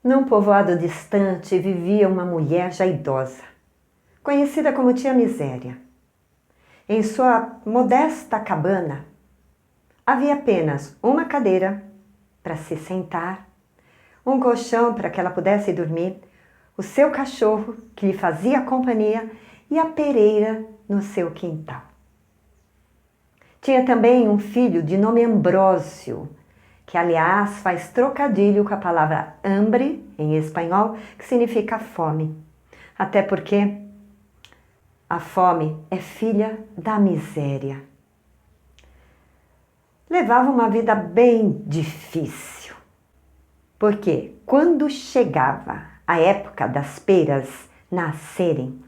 Num povoado distante vivia uma mulher já idosa, conhecida como Tia Miséria. Em sua modesta cabana havia apenas uma cadeira para se sentar, um colchão para que ela pudesse dormir, o seu cachorro que lhe fazia companhia e a pereira no seu quintal. Tinha também um filho de nome Ambrósio, que aliás faz trocadilho com a palavra hambre, em espanhol, que significa fome. Até porque a fome é filha da miséria. Levava uma vida bem difícil, porque quando chegava a época das peras nascerem,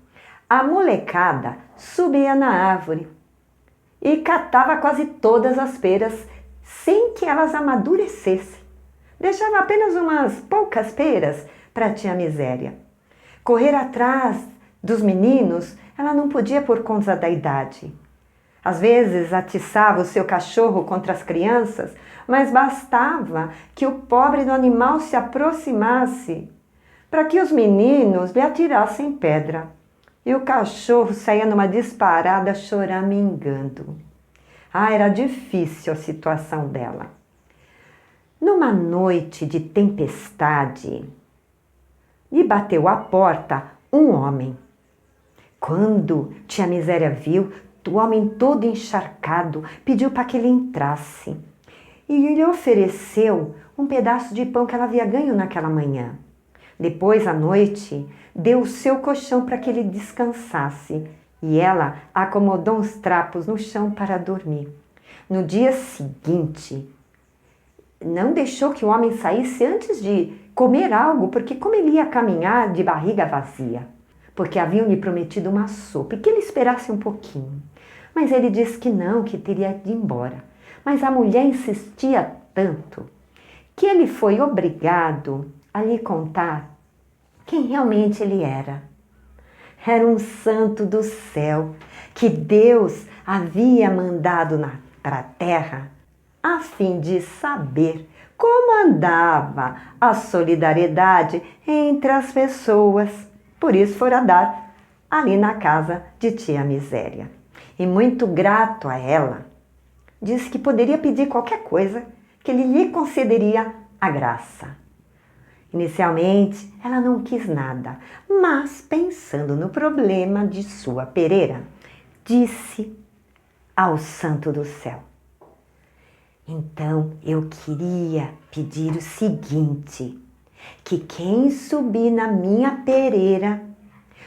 a molecada subia na árvore e catava quase todas as peras sem que elas amadurecessem. Deixava apenas umas poucas peras para a Tia Miséria. Correr atrás dos meninos ela não podia por conta da idade. Às vezes atiçava o seu cachorro contra as crianças, mas bastava que o pobre do animal se aproximasse para que os meninos lhe atirassem pedra. E o cachorro saía numa disparada choramingando. Era difícil a situação dela. Numa noite de tempestade, lhe bateu à porta um homem. Quando Tia Miséria viu, o homem todo encharcado pediu para que ele entrasse. E lhe ofereceu um pedaço de pão que ela havia ganho naquela manhã. Depois, à noite, deu o seu colchão para que ele descansasse e ela acomodou uns trapos no chão para dormir. No dia seguinte, não deixou que o homem saísse antes de comer algo, porque como ele ia caminhar de barriga vazia, porque haviam lhe prometido uma sopa e que ele esperasse um pouquinho. Mas ele disse que não, que teria de ir embora. Mas a mulher insistia tanto que ele foi obrigado a lhe contar quem realmente ele era. Era um santo do céu que Deus havia mandado para a terra a fim de saber como andava a solidariedade entre as pessoas. Por isso fora dar ali na casa de Tia Miséria. E muito grato a ela, disse que poderia pedir qualquer coisa que ele lhe concederia a graça. Inicialmente, ela não quis nada, mas pensando no problema de sua pereira, disse ao santo do céu: então eu queria pedir o seguinte, que quem subir na minha pereira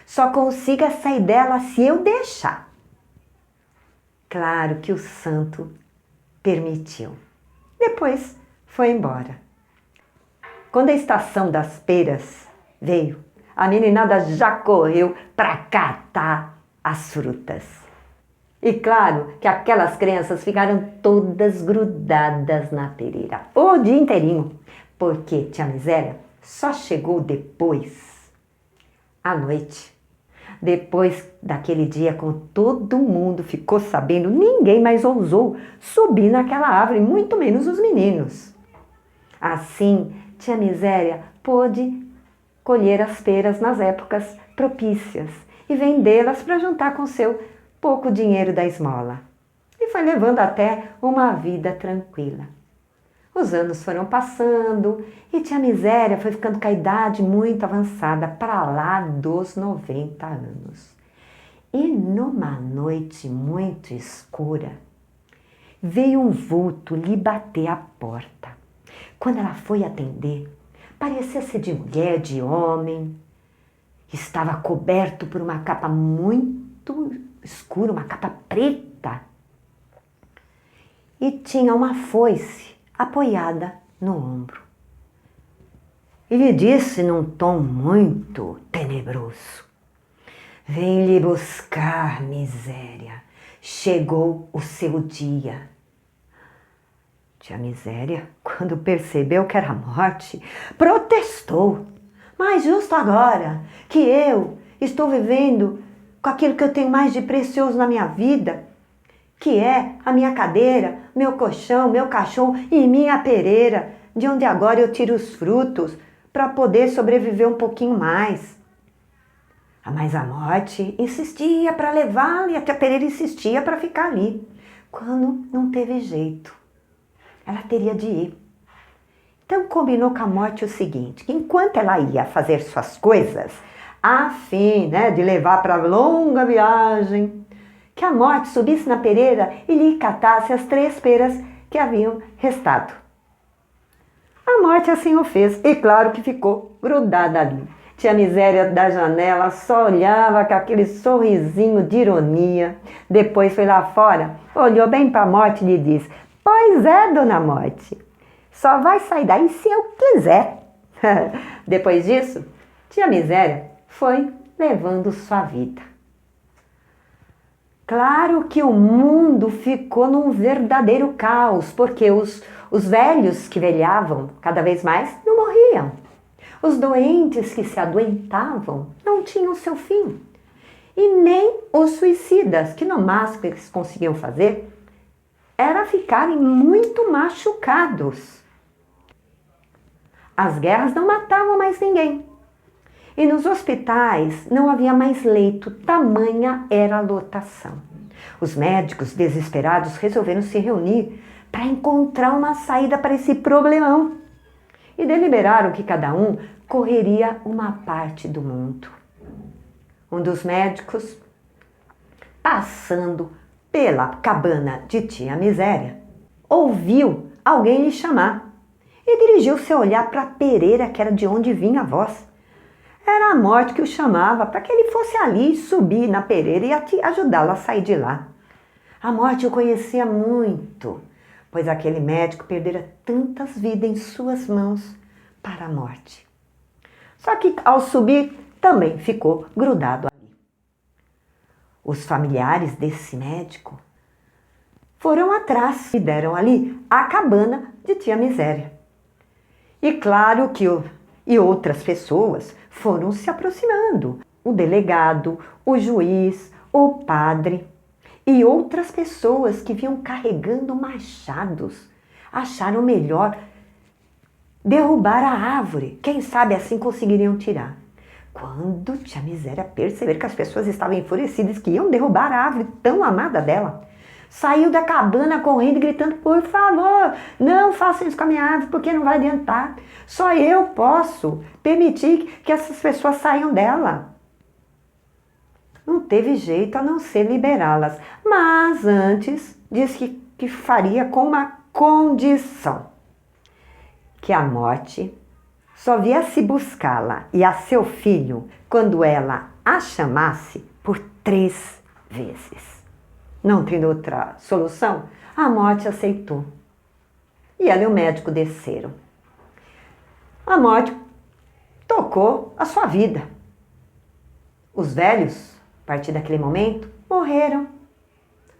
só consiga sair dela se eu deixar. Claro que o santo permitiu. Depois foi embora. Quando a estação das peras veio, a meninada já correu para catar as frutas. E claro que aquelas crianças ficaram todas grudadas na pereira o dia inteirinho, porque Tia Miséria só chegou depois, à noite. Depois daquele dia, quando todo mundo ficou sabendo, ninguém mais ousou subir naquela árvore, muito menos os meninos. Assim, Tia Miséria pôde colher as peras nas épocas propícias e vendê-las para juntar com seu pouco dinheiro da esmola. E foi levando até uma vida tranquila. Os anos foram passando e Tia Miséria foi ficando com a idade muito avançada, para lá dos 90 anos. E numa noite muito escura, veio um vulto lhe bater à porta. Quando ela foi atender, parecia ser de mulher, de homem. Estava coberto por uma capa muito escura, uma capa preta. E tinha uma foice apoiada no ombro. Ele disse num tom muito tenebroso: vem lhe buscar, miséria, chegou o seu dia. Tia Miséria, quando percebeu que era morte, protestou. Mas justo agora que eu estou vivendo com aquilo que eu tenho mais de precioso na minha vida, que é a minha cadeira, meu colchão, meu cachorro e minha pereira, de onde agora eu tiro os frutos para poder sobreviver um pouquinho mais. Mas a morte insistia para levá-la e a tia Pereira insistia para ficar ali. Quando não teve jeito, ela teria de ir. Então combinou com a morte o seguinte, que enquanto ela ia fazer suas coisas, a fim, de levar para a longa viagem, que a morte subisse na pereira e lhe catasse as 3 peras que haviam restado. A morte assim o fez, e claro que ficou grudada ali. Tia Miséria da janela só olhava com aquele sorrisinho de ironia. Depois foi lá fora, olhou bem para a morte e lhe disse: "Pois é, dona Morte, só vai sair daí se eu quiser." Depois disso, tia Miséria foi levando sua vida. Claro que o mundo ficou num verdadeiro caos, porque os velhos que velhavam cada vez mais não morriam. Os doentes que se adoentavam não tinham seu fim. E nem os suicidas, que no máximo que eles conseguiam fazer era ficarem muito machucados. As guerras não matavam mais ninguém. E nos hospitais não havia mais leito, tamanha era a lotação. Os médicos, desesperados, resolveram se reunir para encontrar uma saída para esse problemão. E deliberaram que cada um correria uma parte do mundo. Um dos médicos, passando pela cabana de tia Miséria, ouviu alguém lhe chamar e dirigiu seu olhar para a pereira, que era de onde vinha a voz. Era a morte que o chamava para que ele fosse ali subir na pereira e ajudá-la a sair de lá. A morte o conhecia muito, pois aquele médico perdera tantas vidas em suas mãos para a morte. Só que ao subir também ficou grudado ali. Os familiares desse médico foram atrás e deram ali a cabana de tia Miséria. E claro que outras pessoas foram se aproximando. O delegado, o juiz, o padre e outras pessoas que vinham carregando machados acharam melhor derrubar a árvore. Quem sabe assim conseguiriam tirar. Quando tia Miséria perceber que as pessoas estavam enfurecidas, que iam derrubar a árvore tão amada dela, saiu da cabana correndo e gritando: "Por favor, não façam isso com a minha árvore, porque não vai adiantar. Só eu posso permitir que essas pessoas saiam dela." Não teve jeito a não ser liberá-las, mas antes disse que faria com uma condição: que a morte só viesse buscá-la e a seu filho quando ela a chamasse por 3 vezes. Não tendo outra solução, a morte aceitou. E ela e o médico desceram. A morte tocou a sua vida. Os velhos, a partir daquele momento, morreram.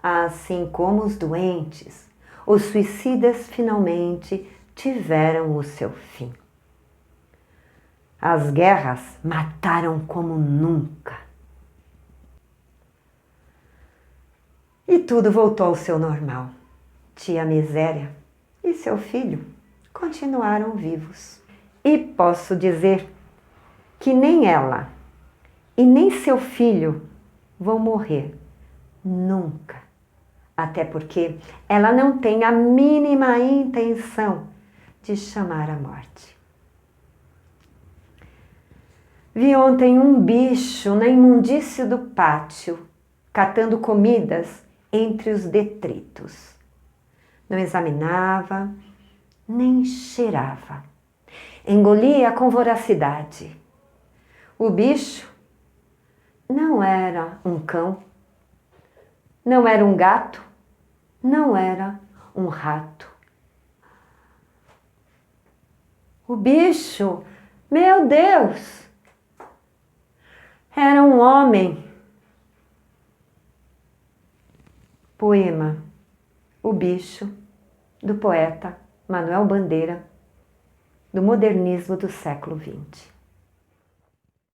Assim como os doentes, os suicidas finalmente tiveram o seu fim. As guerras mataram como nunca. E tudo voltou ao seu normal. Tia Miséria e seu filho continuaram vivos. E posso dizer que nem ela e nem seu filho vão morrer nunca. Até porque ela não tem a mínima intenção de chamar a morte. Vi ontem um bicho na imundície do pátio, catando comidas entre os detritos. Não examinava, nem cheirava. Engolia com voracidade. O bicho não era um cão, não era um gato, não era um rato. O bicho, meu Deus, era um homem. Poema O Bicho, do poeta Manuel Bandeira, do modernismo do século XX.